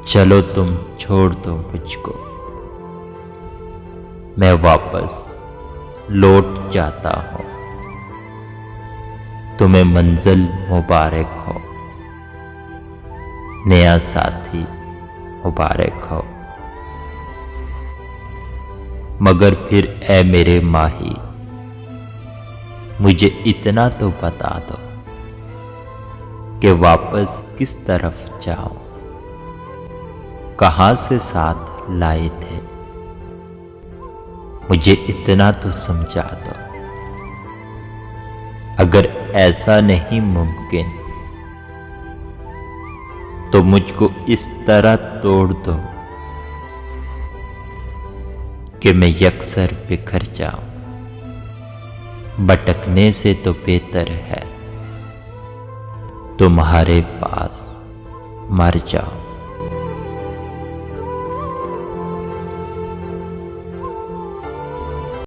चलो तुम छोड़ दो मुझको, मैं वापस लौट जाता हूँ। तुम्हें मंजिल मुबारक हो, नया साथी मुबारक हो। मगर फिर ऐ मेरे माही, मुझे इतना तो बता दो कि वापस किस तरफ जाऊं, कहां से साथ लाए थे, मुझे इतना तो समझा दो। अगर ऐसा नहीं मुमकिन तो मुझको इस तरह तोड़ दो कि मैं यकसर बिखर जाऊं। भटकने से तो बेहतर है तुम्हारे पास मर जाऊं।